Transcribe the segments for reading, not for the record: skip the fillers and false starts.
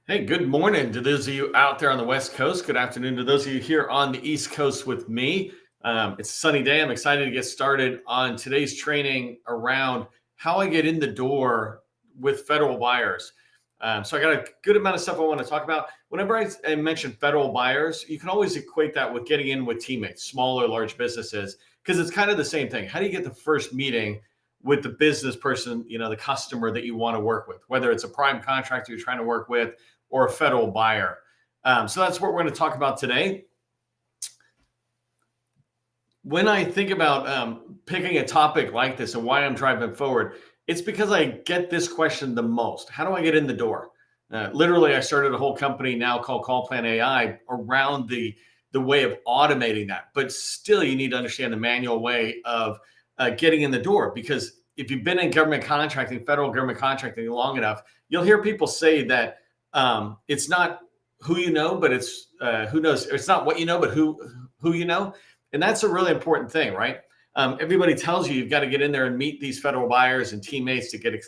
Hey, good morning to those of you out there on the West Coast. Good afternoon to those of you here on the East Coast with me. It's a sunny day. I'm excited to get started on today's training around how I get in the door with federal buyers. So I got a good amount of stuff I want to talk about. Whenever I mention federal buyers, you can always equate that with getting in with teammates, small or large businesses, because it's kind of the same thing. How do you get the first meeting with the business person, the customer that you want to work with, whether it's a prime contractor you're trying to work with or a federal buyer. So that's what we're going to talk about today. When I think about picking a topic like this and why I'm driving forward, it's because I get this question the most. How do I get in the door? Literally, I started a whole company now called Call Plan AI around the way of automating that. But still, you need to understand the manual way of getting in the door, because if you've been in government contracting, federal government contracting long enough, you'll hear people say that it's not who you know, but it's who knows. It's not what you know, but who you know. And that's a really important thing, right? Everybody tells you you've got to get in there and meet these federal buyers and teammates to get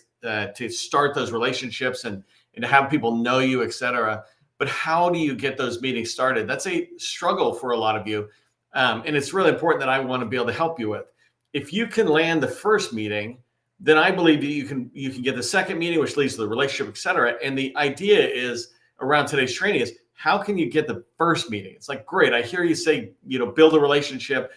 to start those relationships and to have people know you, et cetera. But how do you get those meetings started? That's a struggle for a lot of you. And it's really important that I want to be able to help you with. If you can land the first meeting, then I believe that you can get the second meeting, which leads to the relationship, et cetera. And the idea is around today's training is, how can you get the first meeting? It's like, great, I hear you say, build a relationship,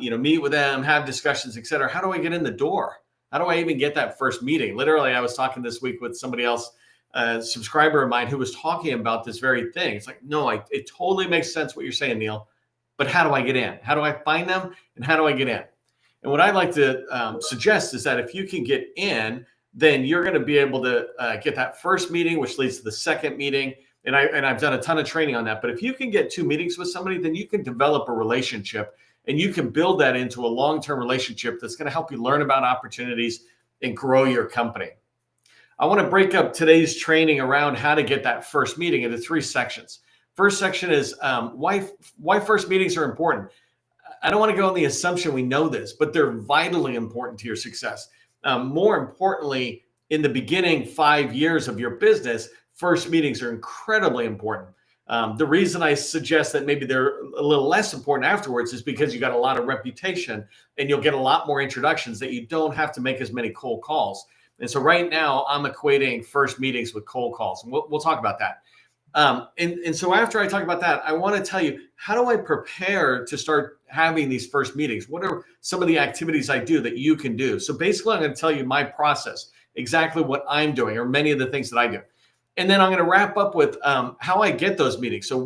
meet with them, have discussions, et cetera. How do I get in the door? How do I even get that first meeting? Literally, I was talking this week with somebody else, a subscriber of mine, who was talking about this very thing. It's like, no, it totally makes sense what you're saying, Neil, but how do I get in? How do I find them? And how do I get in? And what I'd like to suggest is that if you can get in, then you're going to be able to get that first meeting, which leads to the second meeting. And I've done a ton of training on that. But if you can get 2 meetings with somebody, then you can develop a relationship and you can build that into a long-term relationship that's going to help you learn about opportunities and grow your company. I want to break up today's training around how to get that first meeting into 3 sections. First section is why first meetings are important. I don't want to go on the assumption we know this, but they're vitally important to your success. More importantly, in the beginning 5 years of your business, first meetings are incredibly important. The reason I suggest that maybe they're a little less important afterwards is because you got a lot of reputation and you'll get a lot more introductions that you don't have to make as many cold calls. And so right now I'm equating first meetings with cold calls, and we'll talk about that. And so after I talk about that, I want to tell you, how do I prepare to start having these first meetings? What are some of the activities I do that you can do? So basically, I'm going to tell you my process, exactly what I'm doing, or many of the things that I do. And then I'm going to wrap up with how I get those meetings. So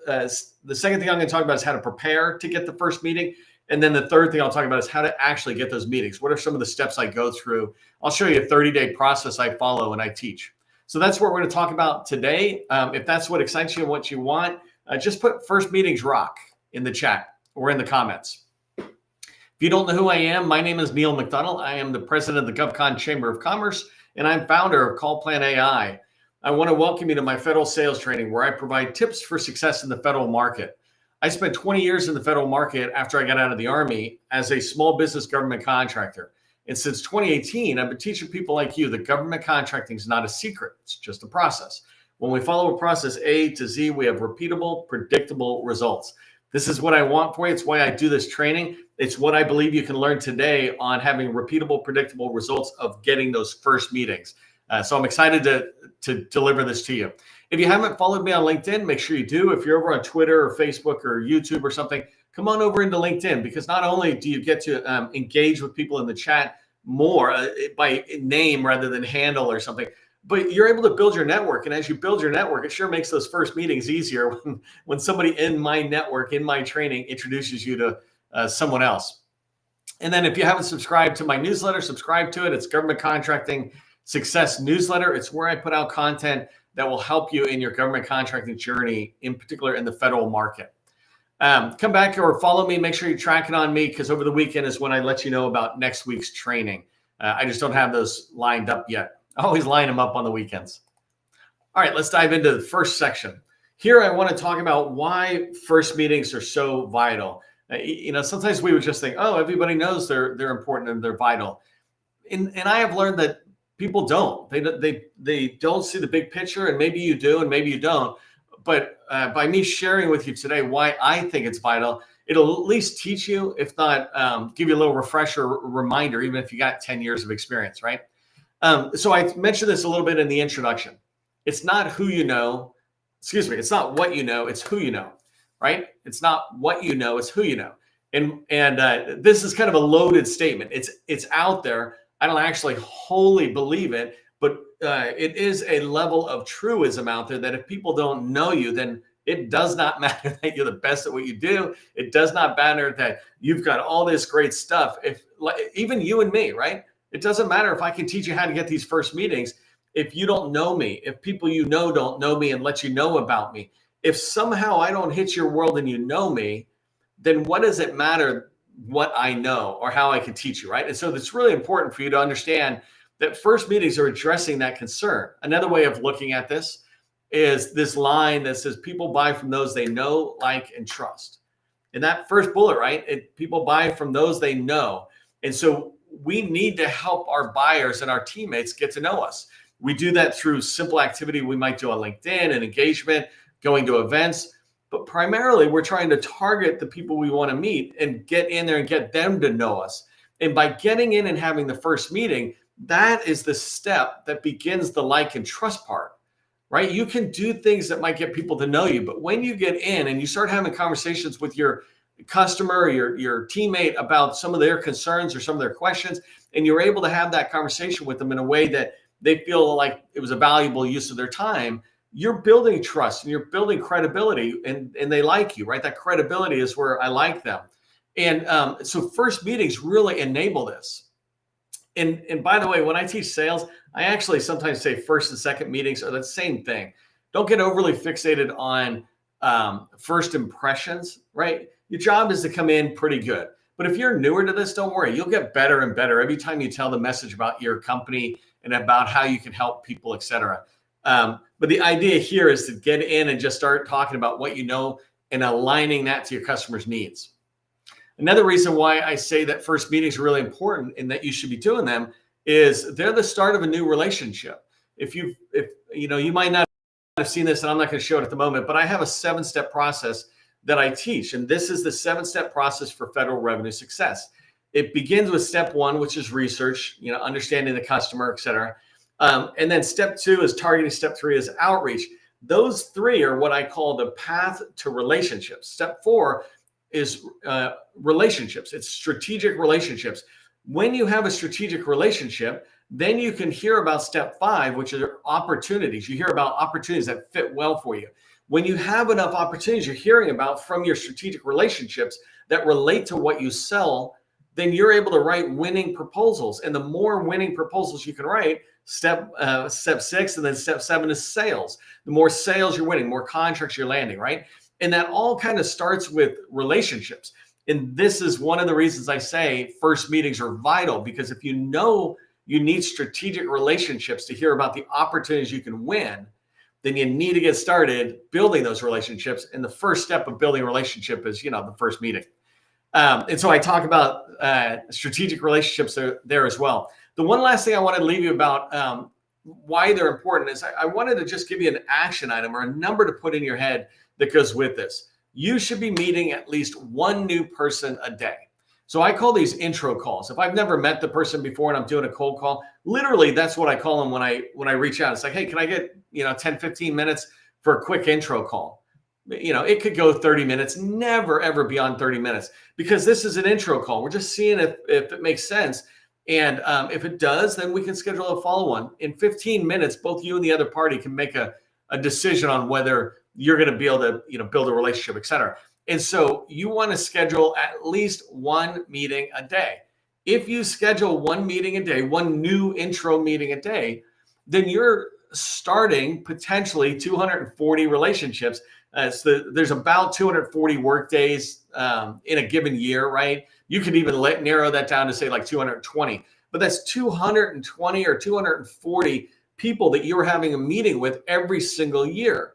the second thing I'm going to talk about is how to prepare to get the first meeting. And then the third thing I'll talk about is how to actually get those meetings. What are some of the steps I go through? I'll show you a 30-day process I follow and I teach. So that's what we're going to talk about today. If that's what excites you and what you want, just put first meetings rock in the chat or in the comments. If you don't know who I am, my name is Neil McDonald. I am the president of the GovCon Chamber of Commerce, and I'm founder of Call Plan AI. I want to welcome you to my federal sales training, where I provide tips for success in the federal market. I spent 20 years in the federal market after I got out of the Army as a small business government contractor. And since 2018, I've been teaching people like you that government contracting is not a secret. It's just a process. When we follow a process A to Z, we have repeatable, predictable results. This is what I want for you. It's why I do this training. It's what I believe you can learn today on having repeatable, predictable results of getting those first meetings. So I'm excited to deliver this to you. If you haven't followed me on LinkedIn, make sure you do. If you're over on Twitter or Facebook or YouTube or something, come on over into LinkedIn, because not only do you get to engage with people in the chat more by name rather than handle or something, but you're able to build your network. And as you build your network, it sure makes those first meetings easier when somebody in my network, in my training, introduces you to someone else. And then if you haven't subscribed to my newsletter, subscribe to it. It's Government Contracting Success Newsletter. It's where I put out content that will help you in your government contracting journey, in particular in the federal market. Come back or follow me. Make sure you're tracking on me, because over the weekend is when I let you know about next week's training. I just don't have those lined up yet. I always line them up on the weekends. All right, let's dive into the first section. Here, I want to talk about why first meetings are so vital. Sometimes we would just think, oh, everybody knows they're important and they're vital. And I have learned that people don't. They don't see the big picture, and maybe you do, and maybe you don't. But by me sharing with you today why I think it's vital, it'll at least teach you, if not give you a little refresher reminder, even if you got 10 years of experience, right? So I mentioned this a little bit in the introduction. It's not who you know, excuse me, it's not what you know, it's who you know, right? It's not what you know, it's who you know. And this is kind of a loaded statement. It's out there. I don't actually wholly believe it, but it is a level of truism out there that if people don't know you, then it does not matter that you're the best at what you do. It does not matter that you've got all this great stuff. If even you and me, right? It doesn't matter if I can teach you how to get these first meetings. If you don't know me, if people you know don't know me and let you know about me, if somehow I don't hit your world and you know me, then what does it matter what I know or how I can teach you, right? And so it's really important for you to understand that first meetings are addressing that concern. Another way of looking at this is this line that says people buy from those they know, like, and trust. In that first bullet, right? People buy from those they know. And so we need to help our buyers and our teammates get to know us. We do that through simple activity we might do on LinkedIn and engagement, going to events. But primarily, we're trying to target the people we want to meet and get in there and get them to know us. And by getting in and having the first meeting, that is the step that begins the like and trust part, right? You can do things that might get people to know you. But when you get in and you start having conversations with your customer or your teammate about some of their concerns or some of their questions, and you're able to have that conversation with them in a way that they feel like it was a valuable use of their time, you're building trust and you're building credibility, and they like you, right? That credibility is where I like them. And so first meetings really enable this. And by the way, when I teach sales, I actually sometimes say first and second meetings are the same thing. Don't get overly fixated on first impressions, right? Your job is to come in pretty good. But if you're newer to this, don't worry. You'll get better and better every time you tell the message about your company and about how you can help people, et cetera. But the idea here is to get in and just start talking about what you know and aligning that to your customers' needs. Another reason why I say that first meetings are really important and that you should be doing them is they're the start of a new relationship. If you know, you might not have seen this, and I'm not going to show it at the moment, but I have a 7-step process that I teach. And this is the 7-step process for federal revenue success. It begins with step 1, which is research, understanding the customer, et cetera. And then step 2 is targeting. Step 3 is outreach. Those 3 are what I call the path to relationships. Step 4 is relationships. It's strategic relationships. When you have a strategic relationship, then you can hear about step 5, which are opportunities. You hear about opportunities that fit well for you. When you have enough opportunities you're hearing about from your strategic relationships that relate to what you sell, then you're able to write winning proposals. And the more winning proposals you can write, step 6 and then step 7 is sales. The more sales you're winning, more contracts you're landing, right? And that all kind of starts with relationships. And this is one of the reasons I say first meetings are vital, because if you know you need strategic relationships to hear about the opportunities you can win, then you need to get started building those relationships. And the first step of building a relationship is, the first meeting. And so I talk about strategic relationships there as well. The one last thing I want to leave you about why they're important is I wanted to just give you an action item or a number to put in your head that goes with this. You should be meeting at least one new person a day. So I call these intro calls. If I've never met the person before and I'm doing a cold call, literally that's what I call them when I reach out. It's like, hey, can I get 10, 15 minutes for a quick intro call? It could go 30 minutes, never, ever beyond 30 minutes, because this is an intro call. We're just seeing if it makes sense. And if it does, then we can schedule a follow-on. In 15 minutes, both you and the other party can make a decision on whether you're going to be able to build a relationship, et cetera. And so you want to schedule at least one meeting a day. If you schedule one meeting a day, one new intro meeting a day, then you're starting potentially 240 relationships. So there's about 240 work days in a given year, right? You could even narrow that down to say like 220, but that's 220 or 240 people that you're having a meeting with every single year.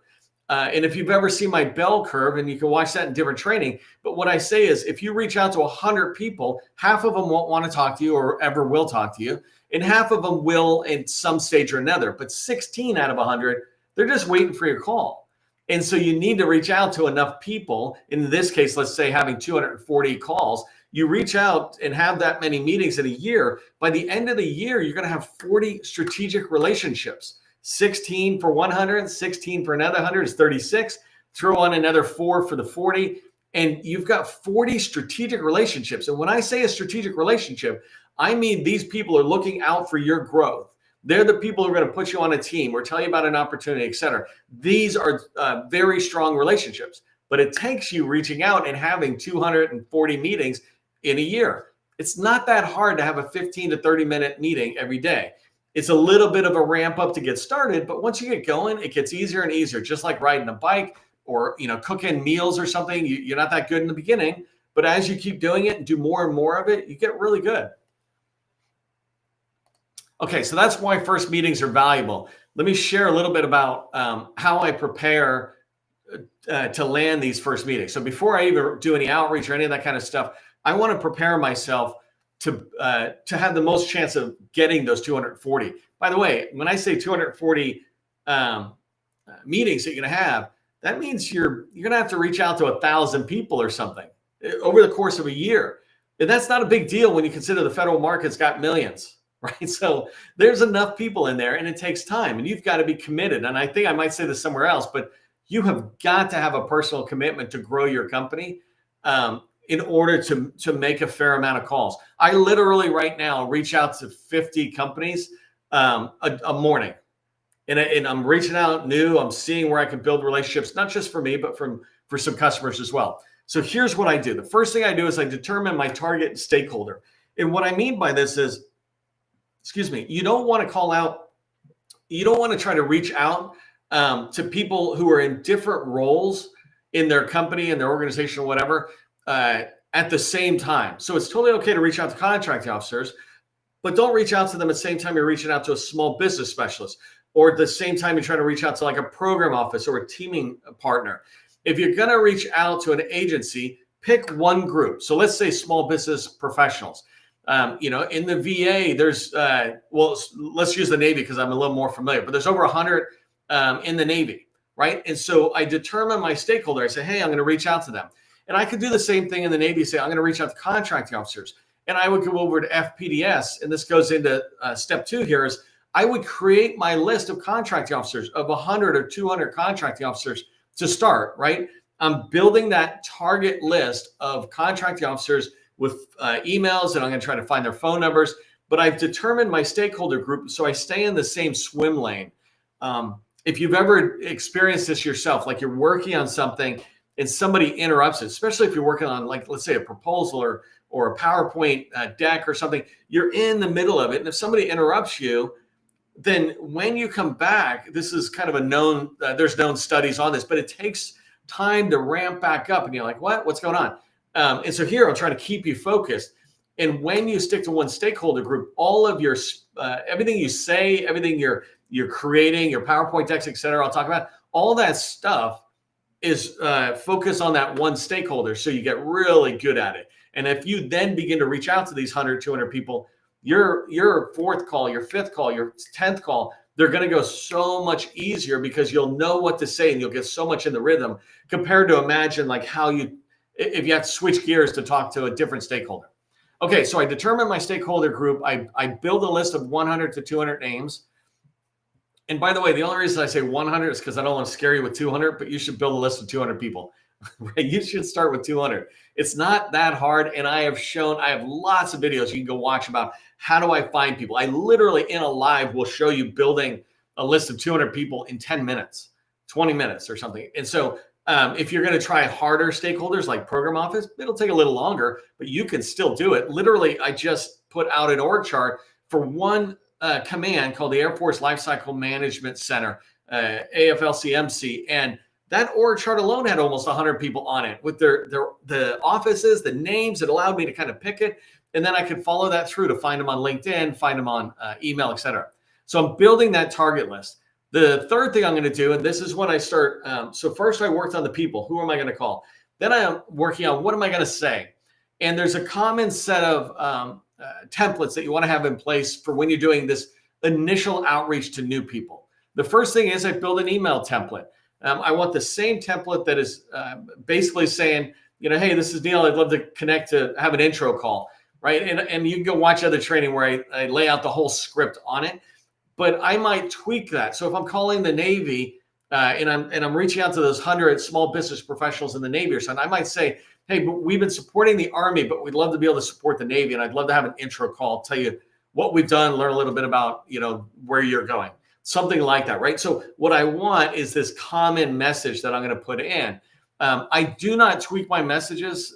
And if you've ever seen my bell curve, and you can watch that in different training, but what I say is if you reach out to 100 people, half of them won't want to talk to you or ever will talk to you. And half of them will in some stage or another, but 16 out of 100, they're just waiting for your call. And so you need to reach out to enough people. In this case, let's say having 240 calls, you reach out and have that many meetings in a year. By the end of the year, you're going to have 40 strategic relationships. 16 for 100, 16 for another 100 is 36. Throw on another 4 for the 40. And you've got 40 strategic relationships. And when I say a strategic relationship, I mean these people are looking out for your growth. They're the people who are going to put you on a team or tell you about an opportunity, et cetera. These are very strong relationships, but it takes you reaching out and having 240 meetings in a year. It's not that hard to have a 15 to 30 minute meeting every day. It's a little bit of a ramp up to get started, but once you get going, it gets easier and easier, just like riding a bike or cooking meals or something. You're not that good in the beginning, but as you keep doing it and do more and more of it, you get really good. Okay, so that's why first meetings are valuable. Let me share a little bit about how I prepare to land these first meetings. So before I even do any outreach or any of that kind of stuff, I want to prepare myself to have the most chance of getting those 240. By the way, when I say 240 meetings that you're going to have, that means you're going to have to reach out to 1,000 people or something over the course of a year. And that's not a big deal when you consider the federal market's got millions. Right. So there's enough people in there and it takes time and you've got to be committed. And I think I might say this somewhere else, but you have got to have a personal commitment to grow your company in order to make a fair amount of calls. I literally right now reach out to 50 companies a morning and I'm reaching out new. I'm seeing where I can build relationships, not just for me, but for some customers as well. So here's what I do. The first thing I do is I determine my target stakeholder. And what I mean by this is, you don't want to call out, you don't want to try to reach out to people who are in different roles in their company and their organization or whatever at the same time. So it's totally okay to reach out to contracting officers, but don't reach out to them at the same time you're reaching out to a small business specialist, or at the same time you're trying to reach out to like a program office or a teaming partner. If you're going to reach out to an agency, pick one group. So let's say small business professionals. In the VA, there's, let's use the Navy because I'm a little more familiar, but there's over 100 in the Navy, right? And so I determine my stakeholder. I say, hey, I'm going to reach out to them. And I could do the same thing in the Navy, say, I'm going to reach out to contracting officers. And I would go over to FPDS, and this goes into step 2 here is I would create my list of contracting officers of 100 or 200 contracting officers to start, right? I'm building that target list of contracting officers with emails, and I'm going to try to find their phone numbers. But I've determined my stakeholder group, so I stay in the same swim lane. If you've ever experienced this yourself, like you're working on something and somebody interrupts it, especially if you're working on, like, let's say a proposal or a PowerPoint deck or something, you're in the middle of it. And if somebody interrupts you, then when you come back, this is kind of a known, there's known studies on this, but it takes time to ramp back up. And you're like, what's going on? And so here I'm trying to keep you focused. And when you stick to one stakeholder group, all of your everything you say, everything you're creating, your PowerPoint decks, et cetera, I'll talk about, all that stuff is focused on that one stakeholder. So you get really good at it. And if you then begin to reach out to these 100, 200 people, your fourth call, your fifth call, your 10th call, they're going to go so much easier because you'll know what to say and you'll get so much in the rhythm compared to imagine like if you have to switch gears to talk to a different stakeholder. Okay, so I determine my stakeholder group. I build a list of 100 to 200 names. And by the way, the only reason I say 100 is because I don't want to scare you with 200, but you should build a list of 200 people. Right? You should start with 200. It's not that hard. And I have lots of videos you can go watch about how do I find people. I literally in a live will show you building a list of 200 people in 10 minutes, 20 minutes or something. And so if you're going to try harder stakeholders like program office, it'll take a little longer, but you can still do it. Literally, I just put out an org chart for one command called the Air Force Lifecycle Management Center, AFLCMC. And that org chart alone had almost 100 people on it with the offices, the names. It allowed me to kind of pick it. And then I could follow that through to find them on LinkedIn, find them on email, et cetera. So I'm building that target list. The third thing I'm going to do, and this is when I start. So first I worked on the people. Who am I going to call? Then I'm working on what am I going to say? And there's a common set of templates that you want to have in place for when you're doing this initial outreach to new people. The first thing is I build an email template. I want the same template that is basically saying, hey, this is Neil. I'd love to connect to have an intro call, right? And you can go watch other training where I lay out the whole script on it. But I might tweak that. So if I'm calling the Navy and I'm reaching out to those 100 small business professionals in the Navy or something, I might say, hey, we've been supporting the Army, but we'd love to be able to support the Navy, and I'd love to have an intro call, tell you what we've done, learn a little bit about where you're going, something like that, right? So what I want is this common message that I'm going to put in. I do not tweak my messages.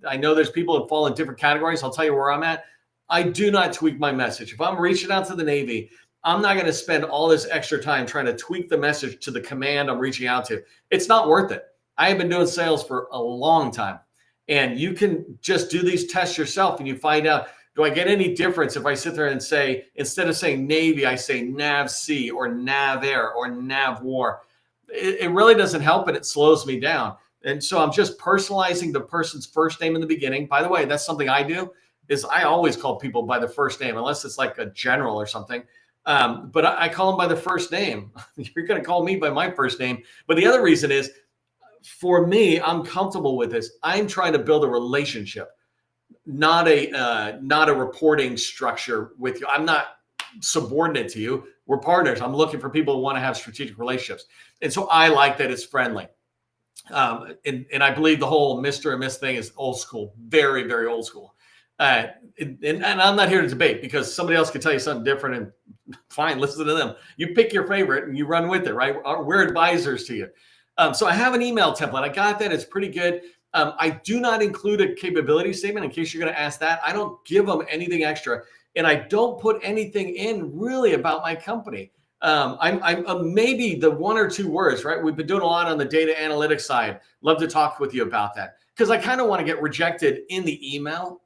I know there's people that fall in different categories. I'll tell you where I'm at. I do not tweak my message. If I'm reaching out to the Navy, I'm not going to spend all this extra time trying to tweak the message to the command I'm reaching out to. It's not worth it. I have been doing sales for a long time, and you can just do these tests yourself, and you find out, do I get any difference if I sit there and say, instead of saying Navy, I say NAVSEA or NAVAIR or NAVWAR? It really doesn't help, and it slows me down. And so I'm just personalizing the person's first name in the beginning. By the way, that's something I do, is I always call people by the first name, unless it's like a general or something. But I call them by the first name. You're going to call me by my first name. But the other reason is, for me, I'm comfortable with this. I'm trying to build a relationship, not a reporting structure with you. I'm not subordinate to you. We're partners. I'm looking for people who want to have strategic relationships. And so I like that it's friendly. And I believe the whole Mr. and Miss thing is old school, very, very old school. And I'm not here to debate, because somebody else could tell you something different, and fine, listen to them. You pick your favorite and you run with it, right? We're advisors to you. So I have an email template. I got that. It's pretty good. I do not include a capability statement, in case you're going to ask that. I don't give them anything extra, and I don't put anything in really about my company. I'm maybe the one or two words, right? We've been doing a lot on the data analytics side. Love to talk with you about that, because I kind of want to get rejected in the email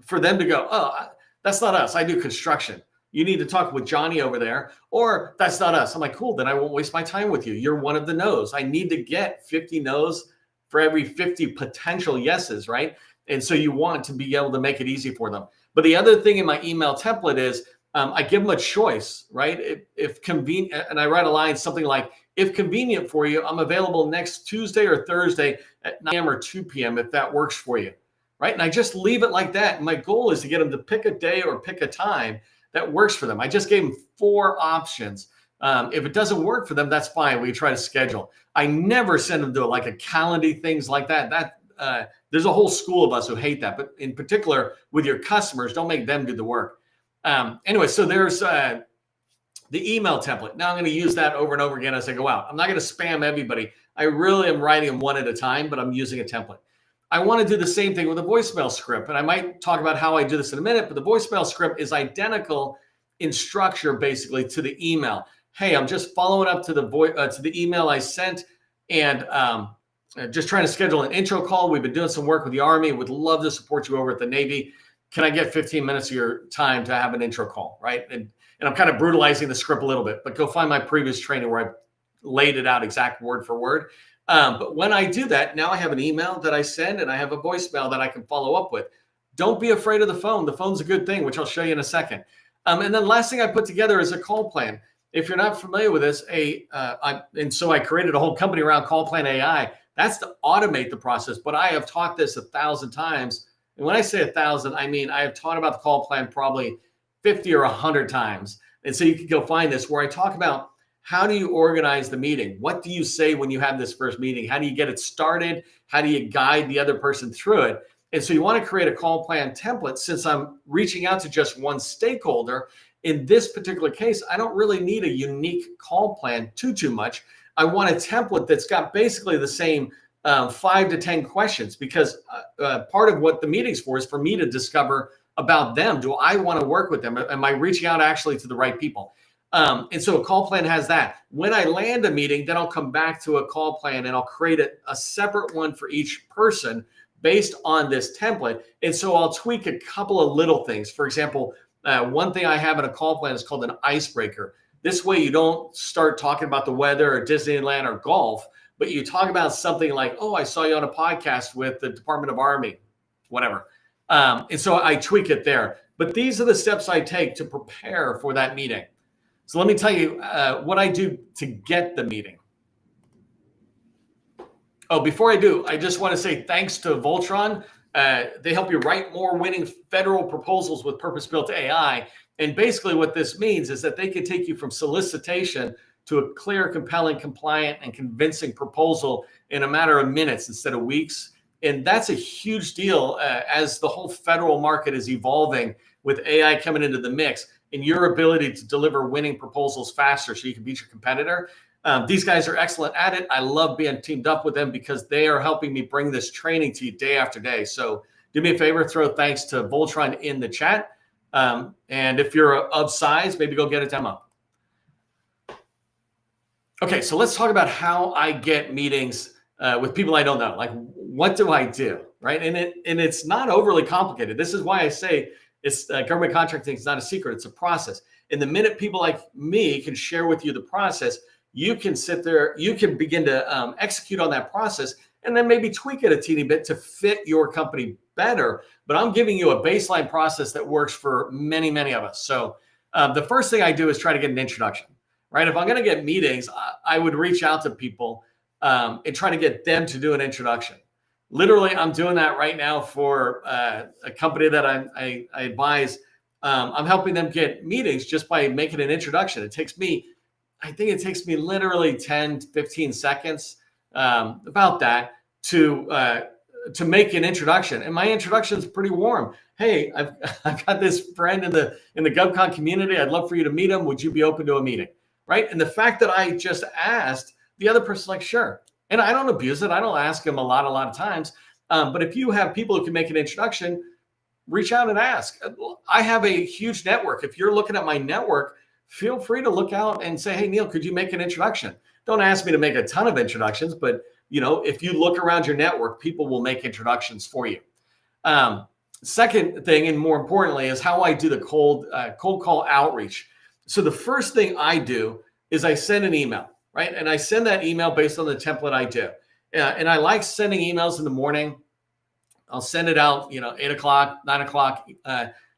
for them to go, oh, that's not us. I do construction. You need to talk with Johnny over there, or that's not us. I'm like, cool, then I won't waste my time with you. You're one of the no's. I need to get 50 no's for every 50 potential yeses, right? And so you want to be able to make it easy for them. But the other thing in my email template is I give them a choice, right? If convenient, and I write a line, something like, if convenient for you, I'm available next Tuesday or Thursday at 9 a.m. or 2 p.m. if that works for you, right? And I just leave it like that. And my goal is to get them to pick a day or pick a time that works for them. I just gave them 4 options. If it doesn't work for them, that's fine. We try to schedule. I never send them to like a Calendly, things like that. There's a whole school of us who hate that. But in particular, with your customers, don't make them do the work. Anyway, so there's the email template. Now I'm going to use that over and over again as I go out. I'm not going to spam everybody. I really am writing them one at a time, but I'm using a template. I want to do the same thing with a voicemail script, and I might talk about how I do this in a minute, but the voicemail script is identical in structure, basically, to the email. Hey, I'm just following up to the email I sent, and just trying to schedule an intro call. We've been doing some work with the Army. Would love to support you over at the Navy. Can I get 15 minutes of your time to have an intro call, right? And I'm kind of brutalizing the script a little bit, but go find my previous training where I laid it out exact word for word. But when I do that, now I have an email that I send, and I have a voicemail that I can follow up with. Don't be afraid of the phone. The phone's a good thing, which I'll show you in a second. And then last thing I put together is a call plan. If you're not familiar with this, and so I created a whole company around Call Plan AI. That's to automate the process. But I have taught this 1,000 times. And when I say 1,000, I mean I have taught about the call plan probably 50 or 100 times. And so you can go find this, where I talk about, how do you organize the meeting? What do you say when you have this first meeting? How do you get it started? How do you guide the other person through it? And so you want to create a call plan template. Since I'm reaching out to just one stakeholder, in this particular case, I don't really need a unique call plan too much. I want a template that's got basically the same 5 to 10 questions, because part of what the meeting's for is for me to discover about them. Do I want to work with them? Am I reaching out actually to the right people? And so a call plan has that. When I land a meeting, then I'll come back to a call plan, and I'll create a separate one for each person based on this template. And so I'll tweak a couple of little things. For example, one thing I have in a call plan is called an icebreaker. This way you don't start talking about the weather or Disneyland or golf, but you talk about something like, oh, I saw you on a podcast with the Department of Army, whatever. And so I tweak it there. But these are the steps I take to prepare for that meeting. So let me tell you what I do to get the meeting. Oh, before I do, I just want to say thanks to Voltron. They help you write more winning federal proposals with purpose-built AI. And basically what this means is that they can take you from solicitation to a clear, compelling, compliant, and convincing proposal in a matter of minutes instead of weeks. And that's a huge deal as the whole federal market is evolving with AI coming into the mix, and your ability to deliver winning proposals faster so you can beat your competitor. These guys are excellent at it. I love being teamed up with them because they are helping me bring this training to you day after day. So do me a favor, throw thanks to Voltron in the chat. And if you're of size, maybe go get a demo. Okay, so let's talk about how I get meetings with people I don't know. Like, what do I do, right? And it's not overly complicated. This is why I say it's government contracting is not a secret. It's a process. And the minute people like me can share with you the process, you can sit there, you can begin to execute on that process and then maybe tweak it a teeny bit to fit your company better. But I'm giving you a baseline process that works for many, many of us. So the first thing I do is try to get an introduction, right? If I'm going to get meetings, I would reach out to people and try to get them to do an introduction. Literally, I'm doing that right now for a company that I advise. I'm helping them get meetings just by making an introduction. I think it takes me literally 10, 15 seconds, about that, to make an introduction. And my introduction is pretty warm. Hey, I've got this friend in the GovCon community. I'd love for you to meet him. Would you be open to a meeting? Right? And the fact that I just asked, the other person's like, sure. And I don't abuse it. I don't ask them a lot of times. But if you have people who can make an introduction, reach out and ask. I have a huge network. If you're looking at my network, feel free to look out and say, hey, Neil, could you make an introduction? Don't ask me to make a ton of introductions, but if you look around your network, people will make introductions for you. Second thing, and more importantly, is how I do the cold call outreach. So the first thing I do is I send an email. Right. And I send that email based on the template I do. And I like sending emails in the morning. I'll send it out, 8 o'clock, 9 o'clock.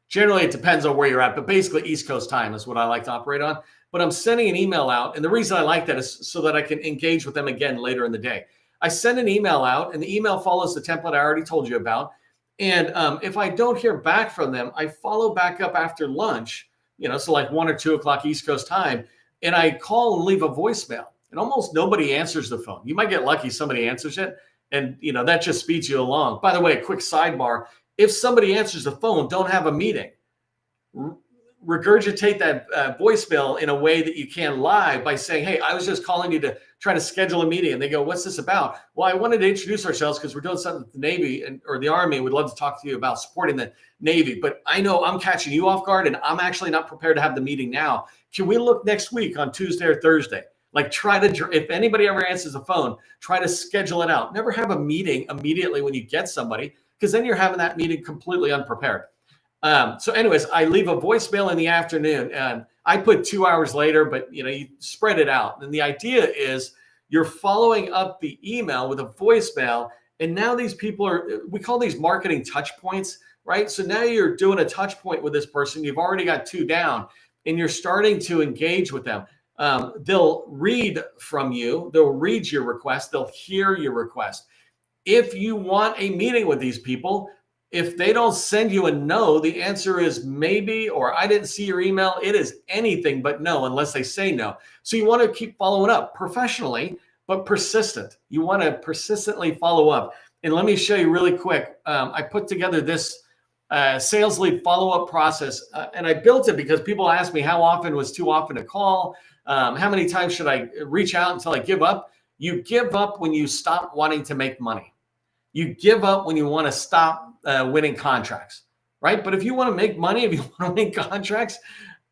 Generally, it depends on where you're at, but basically East Coast time is what I like to operate on. But I'm sending an email out. And the reason I like that is so that I can engage with them again later in the day. I send an email out and the email follows the template I already told you about. And if I don't hear back from them, I follow back up after lunch, so like 1 or 2 o'clock East Coast time. And I call and leave a voicemail, and almost nobody answers the phone. You might get lucky somebody answers it, and that just speeds you along. By the way, a quick sidebar: if somebody answers the phone, don't have a meeting. Regurgitate that voicemail in a way that you can live by saying, "Hey, I was just calling you to try to schedule a meeting." And they go, "What's this about?" Well, I wanted to introduce ourselves because we're doing something with the Navy or the Army. We'd love to talk to you about supporting the Navy, but I know I'm catching you off guard, and I'm actually not prepared to have the meeting now. Can we look next week on Tuesday or Thursday? Like, if anybody ever answers the phone, try to schedule it out. Never have a meeting immediately when you get somebody, because then you're having that meeting completely unprepared. So anyways, I leave a voicemail in the afternoon, and I put 2 hours later, but you spread it out. And the idea is you're following up the email with a voicemail. And now these people we call these marketing touch points, right? So now you're doing a touch point with this person. You've already got 2 down, and you're starting to engage with them. They'll read from you. They'll read your request. They'll hear your request. If you want a meeting with these people, if they don't send you a no, the answer is maybe, or I didn't see your email. It is anything but no, unless they say no. So you want to keep following up professionally, but persistent. You want to persistently follow up. And let me show you really quick. I put together this sales lead follow-up process. And I built it because people ask me how often was too often to call. How many times should I reach out until I give up? You give up when you stop wanting to make money. You give up when you want to stop winning contracts, right? But if you want to make money, if you want to win contracts,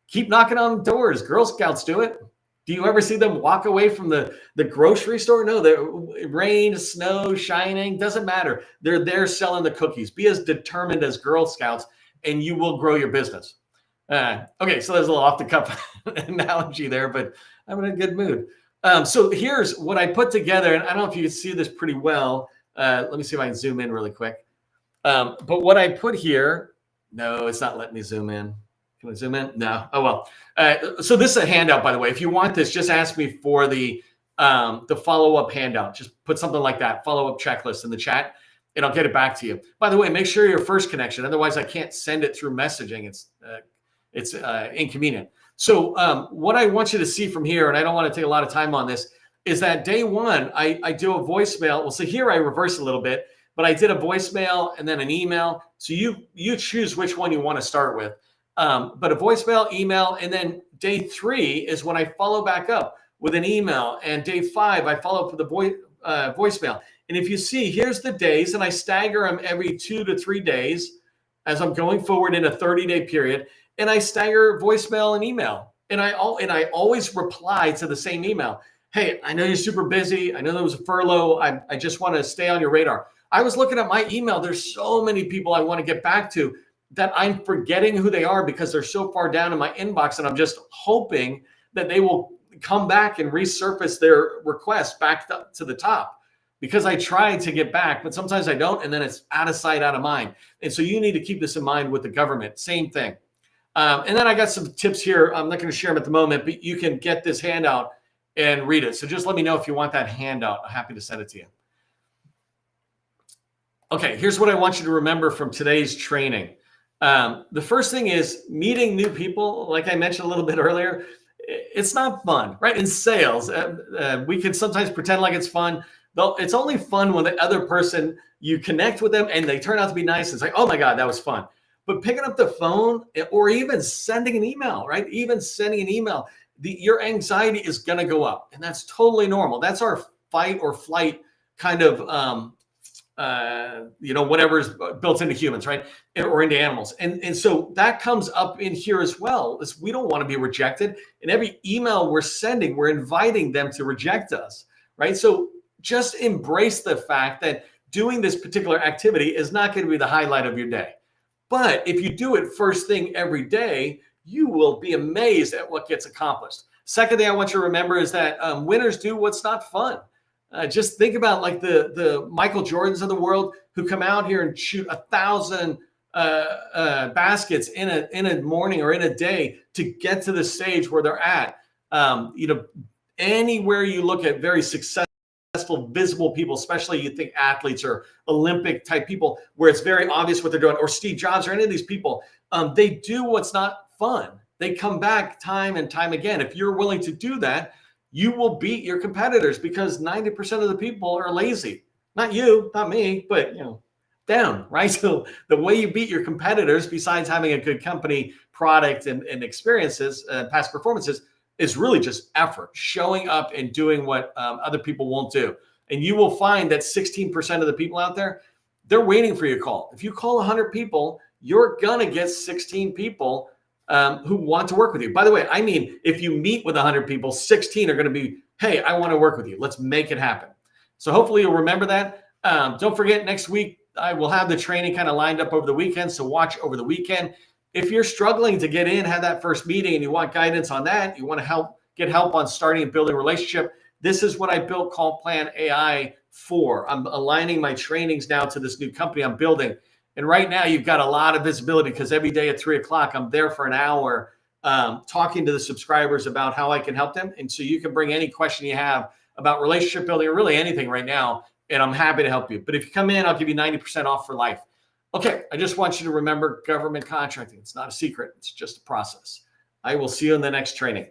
keep knocking on doors. Girl Scouts do it. Do you ever see them walk away from the grocery store? No, rain, snow, shining, doesn't matter. They're there selling the cookies. Be as determined as Girl Scouts, and you will grow your business. Okay, so there's a little off the cuff analogy there, but I'm in a good mood. So here's what I put together, and I don't know if you can see this pretty well. Let me see if I can zoom in really quick. But what I put here No, it's not letting me zoom in. Can I zoom in? No. Oh well. So this is a handout, by the way. If you want this, just ask me for the follow-up handout. Just put something like that, follow-up checklist in the chat, and I'll get it back to you. By the way, make sure your first connection. Otherwise, I can't send it through messaging. It's inconvenient. So what I want you to see from here, and I don't want to take a lot of time on this, is that day one, I do a voicemail. Well, so here I reverse a little bit, but I did a voicemail and then an email. So you choose which one you want to start with. But a voicemail, email, and then day 3 is when I follow back up with an email. And day 5, I follow up with a voicemail. And if you see, here's the days, and I stagger them every 2 to 3 days as I'm going forward in a 30-day period. And I stagger voicemail and email. And I always reply to the same email. Hey, I know you're super busy. I know there was a furlough. I just want to stay on your radar. I was looking at my email. There's so many people I want to get back to that I'm forgetting who they are because they're so far down in my inbox. And I'm just hoping that they will come back and resurface their request back to the top, because I try to get back, but sometimes I don't. And then it's out of sight, out of mind. And so you need to keep this in mind with the government. Same thing. And then I got some tips here. I'm not going to share them at the moment, but you can get this handout and read it. So just let me know if you want that handout. I'm happy to send it to you. Okay, here's what I want you to remember from today's training. The first thing is meeting new people. Like I mentioned a little bit earlier, it's not fun, right? In sales, we can sometimes pretend like it's fun. Though it's only fun when the other person, you connect with them and they turn out to be nice. It's like, oh my God, that was fun. But picking up the phone or even sending an email, right? Even sending an email, your anxiety is going to go up, and that's totally normal. That's our fight or flight kind of, whatever is built into humans, right? Or into animals. And so that comes up in here as well. Is we don't want to be rejected. And every email we're sending, we're inviting them to reject us, right? So just embrace the fact that doing this particular activity is not going to be the highlight of your day. But if you do it first thing every day, you will be amazed at what gets accomplished. Second thing I want you to remember is that winners do what's not fun. Just think about like the Michael Jordans of the world who come out here and shoot 1,000 baskets in a morning or in a day to get to the stage where they're at. Anywhere you look at very successful, visible people, especially you think athletes or Olympic type people, where it's very obvious what they're doing, or Steve Jobs or any of these people, they do what's not fun. They come back time and time again. If you're willing to do that, you will beat your competitors, because 90% of the people are lazy. Not you, not me, but them, right? So the way you beat your competitors, besides having a good company product and experiences, past performances, is really just effort, showing up and doing what other people won't do. And you will find that 16% of the people out there, they're waiting for your call. If you call 100 people, you're going to get 16 people who want to work with you. By the way, I mean, if you meet with 100 people, 16 are going to be, hey, I want to work with you. Let's make it happen. So hopefully you'll remember that. Don't forget, next week, I will have the training kind of lined up over the weekend. So watch over the weekend. If you're struggling to get in, have that first meeting, and you want guidance on that, you want to get help on starting and building a relationship, this is what I built Call Plan AI for. I'm aligning my trainings now to this new company I'm building. And right now you've got a lot of visibility, because every day at 3:00, I'm there for an hour talking to the subscribers about how I can help them. And so you can bring any question you have about relationship building or really anything right now, and I'm happy to help you. But if you come in, I'll give you 90% off for life. Okay, I just want you to remember government contracting. It's not a secret. It's just a process. I will see you in the next training.